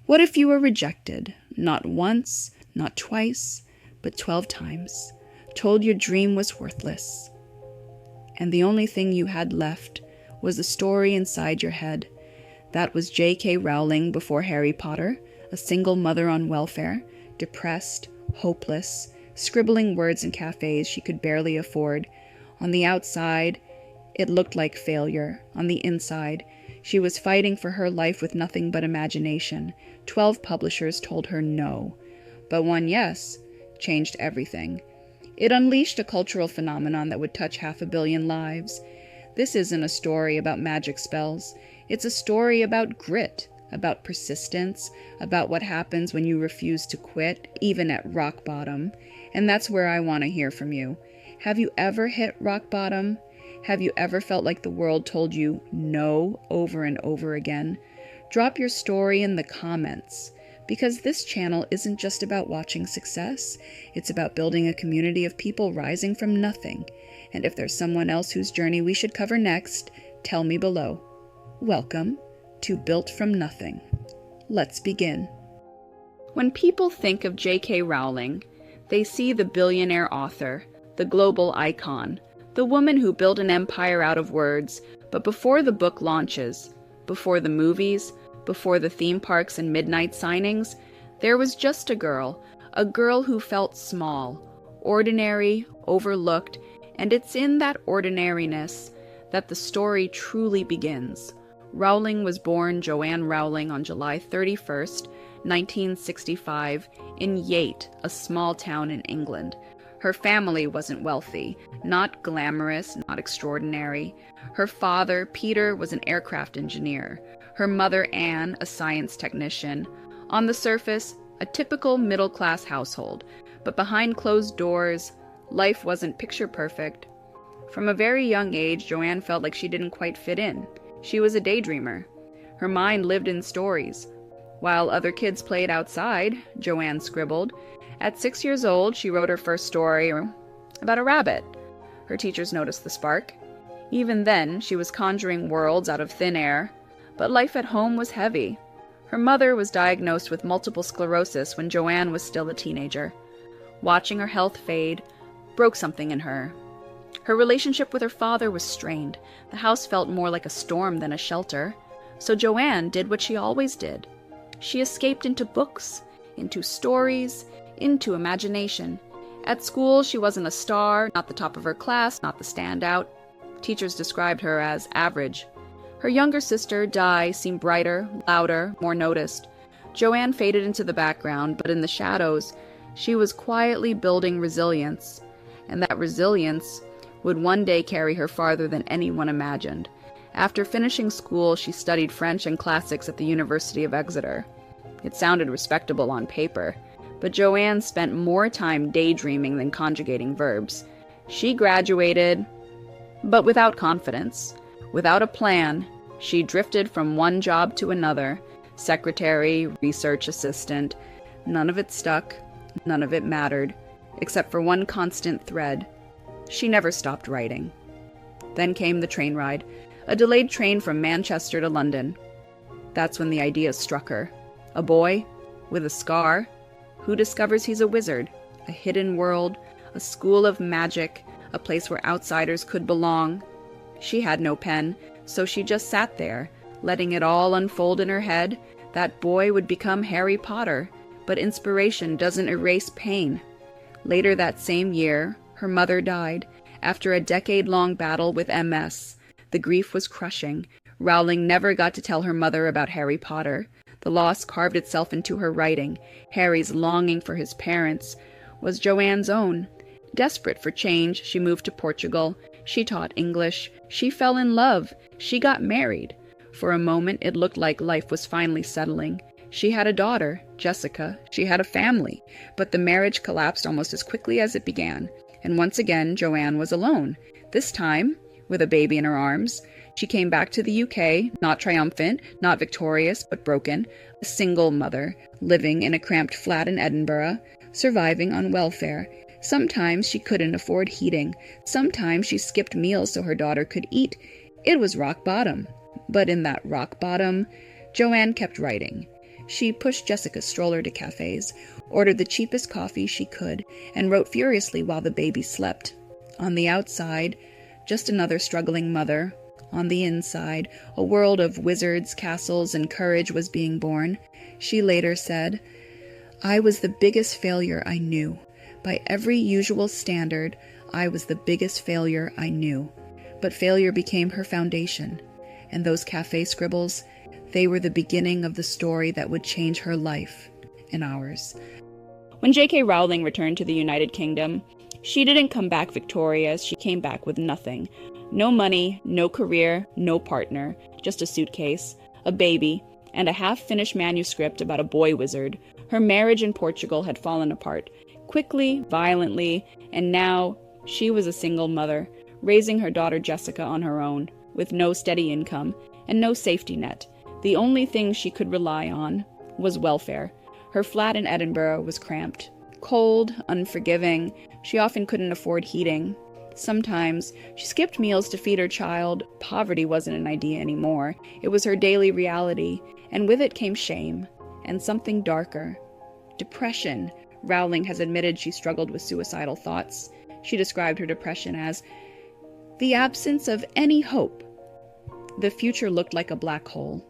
What if you were rejected, not once, not twice, but 12 times, told your dream was worthless, and the only thing you had left was a story inside your head that was J.K. Rowling before Harry Potter, a single mother on welfare, depressed, hopeless, scribbling words in cafés she could barely afford. On the outside, it looked like failure. On the inside, she was fighting for her life with nothing but imagination. 12 publishers told her no, but one yes changed everything. It unleashed a cultural phenomenon that would touch 500 million lives. This isn't a story about magic spells. It's a story about grit, about persistence, about what happens when you refuse to quit, even at rock bottom. And that's where I want to hear from you. Have you ever hit rock bottom? Have you ever felt like the world told you no over and over again? Drop your story in the comments, because this channel isn't just about watching success. It's about building a community of people rising from nothing. And if there's someone else whose journey we should cover next, tell me below. Welcome to Built from Nothing. Let's begin. When people think of J.K. Rowling, they see the billionaire author, the global icon, the woman who built an empire out of words. But before the book launches, before the movies, before the theme parks and midnight signings, there was just a girl who felt small, ordinary, overlooked, and it's in that ordinariness that the story truly begins. Rowling was born Joanne Rowling on July 31st, 1965, in Yate, a small town in England. Her family wasn't wealthy, not glamorous, not extraordinary. Her father, Peter, was an aircraft engineer. Her mother, Anne, a science technician. On the surface, a typical middle-class household, but behind closed doors, life wasn't picture perfect. From a very young age, Joanne felt like she didn't quite fit in. She was a daydreamer. Her mind lived in stories. While other kids played outside, Joanne scribbled. At 6 years old, she wrote her first story about a rabbit. Her teachers noticed the spark. Even then, she was conjuring worlds out of thin air. But life at home was heavy. Her mother was diagnosed with multiple sclerosis when Joanne was still a teenager. Watching her health fade broke something in her. Her relationship with her father was strained. The house felt more like a storm than a shelter. So Joanne did what she always did. She escaped into books, into stories, into imagination. At school, she wasn't a star, not the top of her class, not the standout. Teachers described her as average. Her younger sister, Di, seemed brighter, louder, more noticed. Joanne faded into the background, but in the shadows, she was quietly building resilience. And that resilience would one day carry her farther than anyone imagined. After finishing school, she studied French and classics at the University of Exeter. It sounded respectable on paper, but Joanne spent more time daydreaming than conjugating verbs. She graduated, but without confidence. Without a plan, she drifted from one job to another, secretary, research assistant. None of it stuck, none of it mattered, except for one constant thread. She never stopped writing. Then came the train ride, a delayed train from Manchester to London. That's when the idea struck her. A boy, with a scar, who discovers he's a wizard, a hidden world, a school of magic, a place where outsiders could belong. She had no pen, so she just sat there, letting it all unfold in her head. That boy would become Harry Potter, but inspiration doesn't erase pain. Later that same year, her mother died, after a decade-long battle with MS. The grief was crushing. Rowling never got to tell her mother about Harry Potter. The loss carved itself into her writing. Harry's longing for his parents was Joanne's own. Desperate for change, she moved to Portugal. She taught English. She fell in love. She got married. For a moment, it looked like life was finally settling. She had a daughter, Jessica. She had a family. But the marriage collapsed almost as quickly as it began. And once again, Joanne was alone. This time, with a baby in her arms. She came back to the UK, not triumphant, not victorious, but broken. A single mother, living in a cramped flat in Edinburgh, surviving on welfare. Sometimes she couldn't afford heating. Sometimes she skipped meals so her daughter could eat. It was rock bottom. But in that rock bottom, Joanne kept writing. She pushed Jessica's stroller to cafés, ordered the cheapest coffee she could, and wrote furiously while the baby slept. On the outside, just another struggling mother. On the inside, a world of wizards, castles, and courage was being born. She later said, "I was the biggest failure I knew. By every usual standard, I was the biggest failure I knew." But failure became her foundation, and those cafe scribbles, they were the beginning of the story that would change her life and ours. When J.K. Rowling returned to the United Kingdom, she didn't come back victorious. She came back with nothing. No money, no career, no partner, just a suitcase, a baby, and a half-finished manuscript about a boy wizard. Her marriage in Portugal had fallen apart, quickly, violently, and now she was a single mother, raising her daughter Jessica on her own, with no steady income and no safety net. The only thing she could rely on was welfare. Her flat in Edinburgh was cramped, cold, unforgiving. She often couldn't afford heating. Sometimes she skipped meals to feed her child. Poverty wasn't an idea anymore. It was her daily reality, and with it came shame, and something darker. Depression. Rowling has admitted she struggled with suicidal thoughts. She described her depression as the absence of any hope. The future looked like a black hole,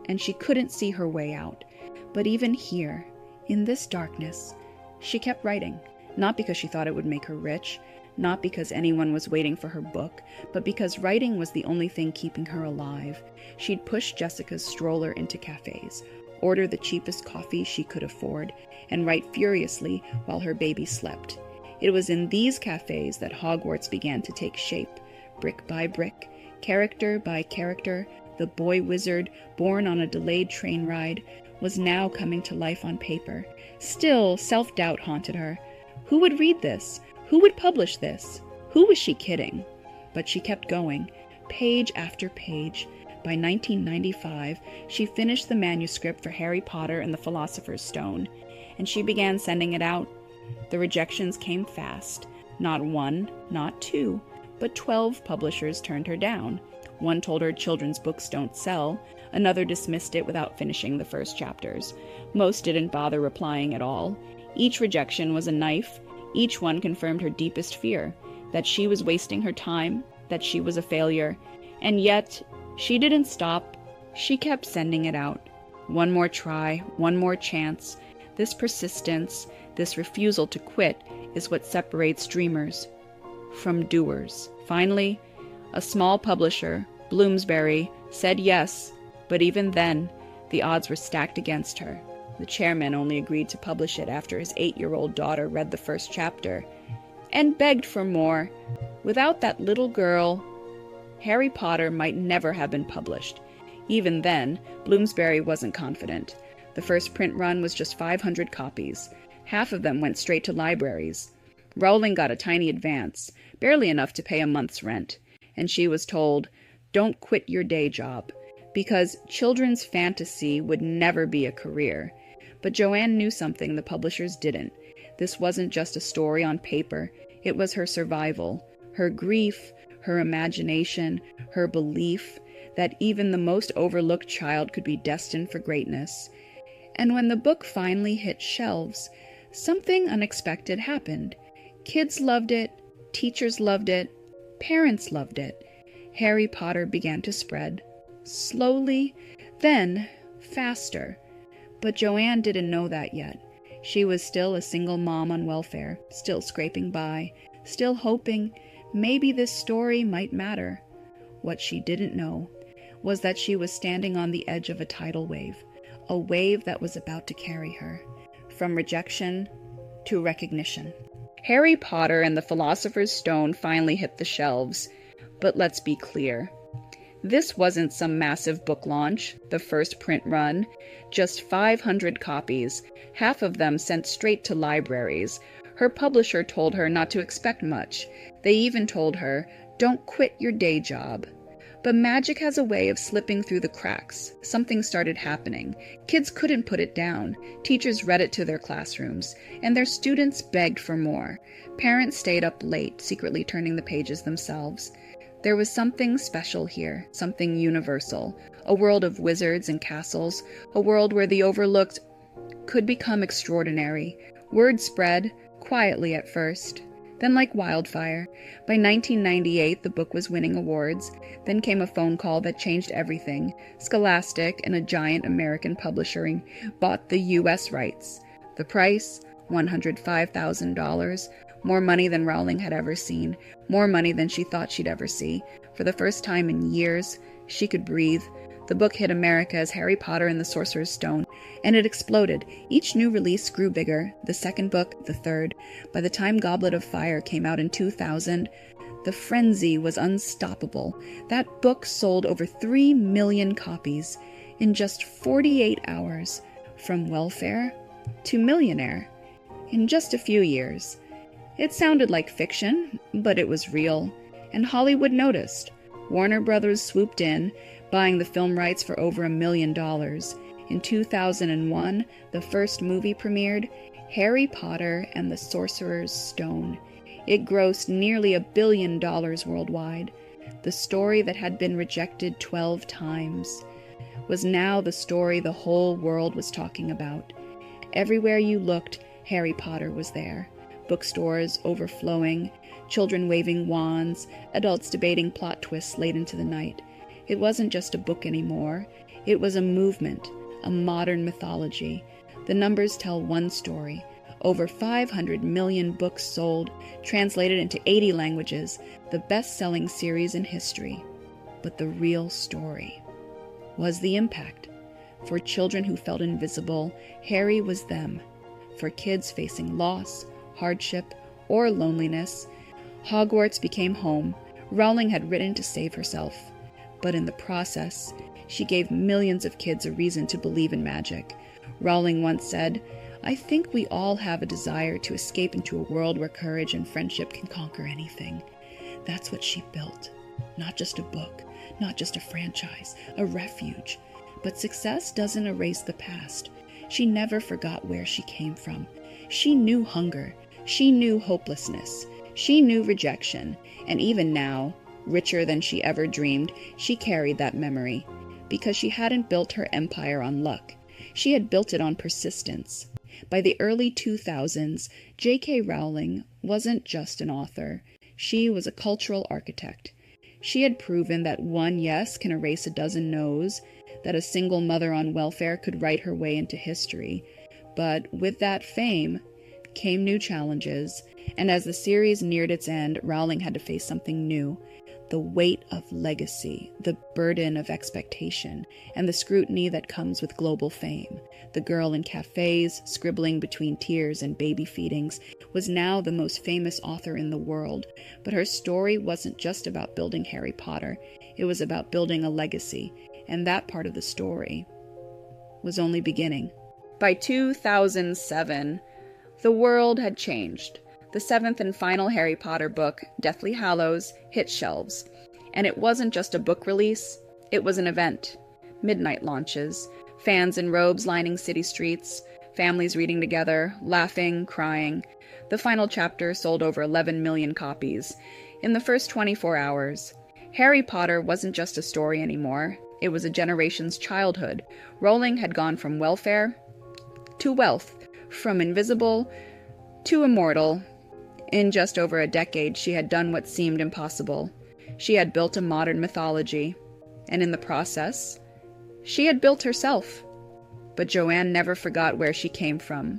and she couldn't see her way out. But even here, in this darkness, she kept writing, not because she thought it would make her rich, not because anyone was waiting for her book, but because writing was the only thing keeping her alive. She'd push Jessica's stroller into cafes, order the cheapest coffee she could afford, and write furiously while her baby slept. It was in these cafes that Hogwarts began to take shape, brick by brick, character by character. The boy wizard, born on a delayed train ride, was now coming to life on paper. Still, self-doubt haunted her. Who would read this? Who would publish this? Who was she kidding? But she kept going, page after page. By 1995, she finished the manuscript for Harry Potter and the Philosopher's Stone, and she began sending it out. The rejections came fast. Not one, not two, but 12 publishers turned her down. One told her children's books don't sell. Another dismissed it without finishing the first chapters. Most didn't bother replying at all. Each rejection was a knife. Each one confirmed her deepest fear, that she was wasting her time, that she was a failure. And yet, she didn't stop. She kept sending it out. One more try, one more chance. This persistence, this refusal to quit is what separates dreamers from doers. Finally, a small publisher, Bloomsbury, said yes, but even then, the odds were stacked against her. The chairman only agreed to publish it after his 8-year-old daughter read the first chapter and begged for more. Without that little girl, Harry Potter might never have been published. Even then, Bloomsbury wasn't confident. The first print run was just 500 copies. Half of them went straight to libraries. Rowling got a tiny advance, barely enough to pay a month's rent, and she was told, "Don't quit your day job," because children's fantasy would never be a career. But Joanne knew something the publishers didn't. This wasn't just a story on paper. It was her survival, her grief, her imagination, her belief that even the most overlooked child could be destined for greatness. And when the book finally hit shelves, something unexpected happened. Kids loved it, teachers loved it, parents loved it. Harry Potter began to spread, slowly, then faster. But Joanne didn't know that yet. She was still a single mom on welfare, still scraping by, still hoping maybe this story might matter. What she didn't know was that she was standing on the edge of a tidal wave, a wave that was about to carry her, from rejection to recognition. Harry Potter and the Philosopher's Stone finally hit the shelves, but let's be clear. This wasn't some massive book launch, the first print run, just 500 copies, half of them sent straight to libraries. Her publisher told her not to expect much. They even told her, "Don't quit your day job." But magic has a way of slipping through the cracks. Something started happening. Kids couldn't put it down. Teachers read it to their classrooms, and their students begged for more. Parents stayed up late, secretly turning the pages themselves. There was something special here, something universal, a world of wizards and castles, a world where the overlooked could become extraordinary. Word spread, quietly at first, then like wildfire. By 1998, the book was winning awards. Then came a phone call that changed everything. Scholastic and a giant American publisher bought the U.S. rights. The price? $105,000. More money than Rowling had ever seen. More money than she thought she'd ever see. For the first time in years, she could breathe. The book hit America as Harry Potter and the Sorcerer's Stone, and it exploded. Each new release grew bigger, the second book, the third. By the time Goblet of Fire came out in 2000, the frenzy was unstoppable. That book sold over 3 million copies in just 48 hours, from welfare to millionaire, in just a few years. It sounded like fiction, but it was real, and Hollywood noticed. Warner Brothers swooped in, buying the film rights for over $1 million. In 2001, the first movie premiered, Harry Potter and the Sorcerer's Stone. It grossed nearly $1 billion worldwide. The story that had been rejected 12 times was now the story the whole world was talking about. Everywhere you looked, Harry Potter was there. Bookstores overflowing, children waving wands, adults debating plot twists late into the night. It wasn't just a book anymore. It was a movement, a modern mythology. The numbers tell one story. Over 500 million books sold, translated into 80 languages, the best-selling series in history. But the real story was the impact. For children who felt invisible, Harry was them. For kids facing loss, hardship, or loneliness, Hogwarts became home. Rowling had written to save herself. But in the process, she gave millions of kids a reason to believe in magic. Rowling once said, "I think we all have a desire to escape into a world where courage and friendship can conquer anything." That's what she built. Not just a book, not just a franchise, a refuge. But success doesn't erase the past. She never forgot where she came from. She knew hunger. She knew hopelessness. She knew rejection. And even now, richer than she ever dreamed, she carried that memory. Because she hadn't built her empire on luck. She had built it on persistence. By the early 2000s, J.K. Rowling wasn't just an author. She was a cultural architect. She had proven that one yes can erase a dozen no's, that a single mother on welfare could write her way into history. But with that fame came new challenges, and as the series neared its end, Rowling had to face something new. The weight of legacy, the burden of expectation, and the scrutiny that comes with global fame. The girl in cafés, scribbling between tears and baby feedings, was now the most famous author in the world. But her story wasn't just about building Harry Potter. It was about building a legacy, and that part of the story was only beginning. By 2007, the world had changed. The 7th and final Harry Potter book, Deathly Hallows, hit shelves. And it wasn't just a book release, it was an event. Midnight launches, fans in robes lining city streets, families reading together, laughing, crying. The final chapter sold over 11 million copies. In the first 24 hours, Harry Potter wasn't just a story anymore. It was a generation's childhood. Rowling had gone from welfare to wealth, from invisible to immortal. In just over a decade, she had done what seemed impossible. She had built a modern mythology, and in the process, she had built herself. But Joanne never forgot where she came from.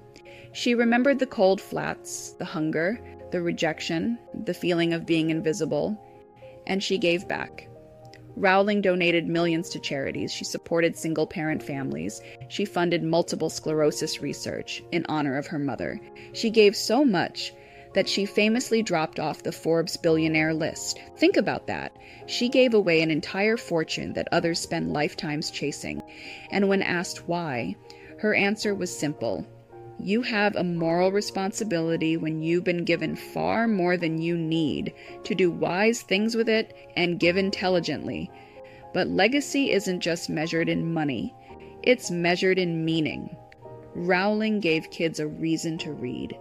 She remembered the cold flats, the hunger, the rejection, the feeling of being invisible, and she gave back. Rowling donated millions to charities. She supported single-parent families. She funded multiple sclerosis research in honor of her mother. She gave so much that she famously dropped off the Forbes billionaire list. Think about that. She gave away an entire fortune that others spend lifetimes chasing. And when asked why, her answer was simple. You have a moral responsibility when you've been given far more than you need to do wise things with it and give intelligently. But legacy isn't just measured in money. It's measured in meaning. Rowling gave kids a reason to read.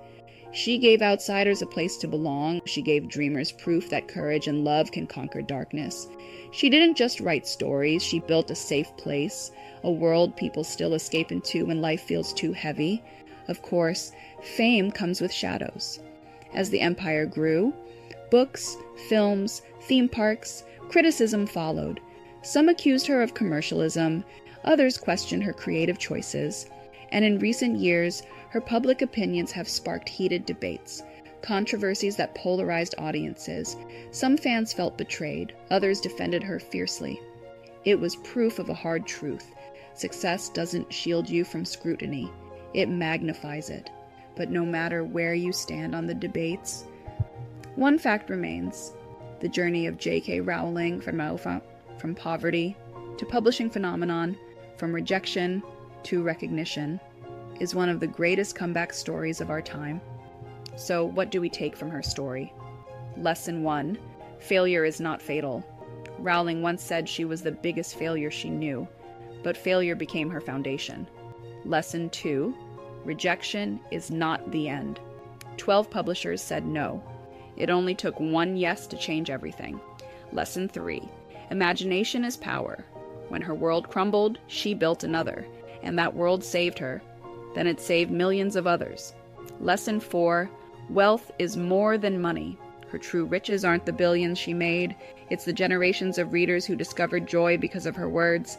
She gave outsiders a place to belong. She gave dreamers proof that courage and love can conquer darkness. She didn't just write stories, she built a safe place, a world people still escape into when life feels too heavy. Of course, fame comes with shadows. As the empire grew, books, films, theme parks, criticism followed. Some accused her of commercialism, others questioned her creative choices, and in recent years, her public opinions have sparked heated debates, controversies that polarized audiences. Some fans felt betrayed, others defended her fiercely. It was proof of a hard truth. Success doesn't shield you from scrutiny, it magnifies it. But no matter where you stand on the debates, one fact remains. The journey of J.K. Rowling from poverty to publishing phenomenon, from rejection to recognition, is one of the greatest comeback stories of our time. So what do we take from her story? Lesson 1. Failure is not fatal. Rowling once said she was the biggest failure she knew, but failure became her foundation. Lesson 2. Rejection is not the end. 12 publishers said no. It only took one yes to change everything. Lesson 3. Imagination is power. When her world crumbled, she built another, and that world saved her. Then it saved millions of others. Lesson 4. Wealth is more than money. Her true riches aren't the billions she made. It's the generations of readers who discovered joy because of her words.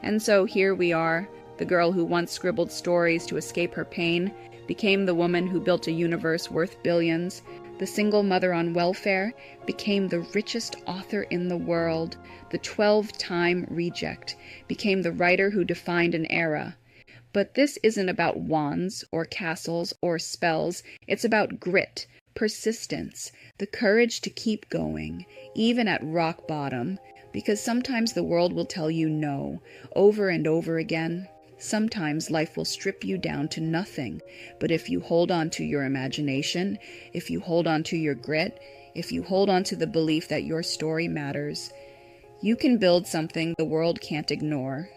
And so here we are. The girl who once scribbled stories to escape her pain became the woman who built a universe worth billions. The single mother on welfare became the richest author in the world. The 12-time reject became the writer who defined an era. But this isn't about wands or castles or spells. It's about grit, persistence, the courage to keep going, even at rock bottom, because sometimes the world will tell you no, over and over again. Sometimes life will strip you down to nothing, but if you hold on to your imagination, if you hold on to your grit, if you hold on to the belief that your story matters, you can build something the world can't ignore.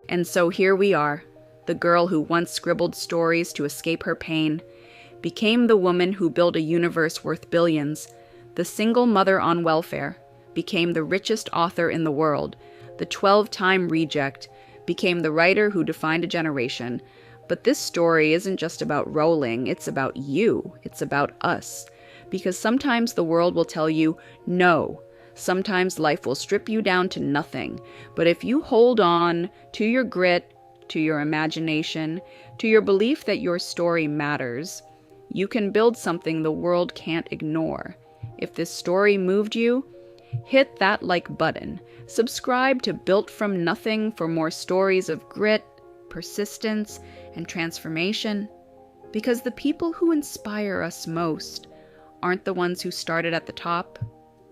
And so here we are, the girl who once scribbled stories to escape her pain, became the woman who built a universe worth billions, the single mother on welfare, became the richest author in the world, the 12-time reject, became the writer who defined a generation. But this story isn't just about Rowling, it's about you, it's about us. Because sometimes the world will tell you no. Sometimes life will strip you down to nothing. But if you hold on to your grit, to your imagination, to your belief that your story matters, you can build something the world can't ignore. If this story moved you, hit that like button. Subscribe to Built From Nothing for more stories of grit, persistence, and transformation. Because the people who inspire us most aren't the ones who started at the top.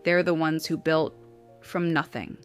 They're the ones who built from nothing.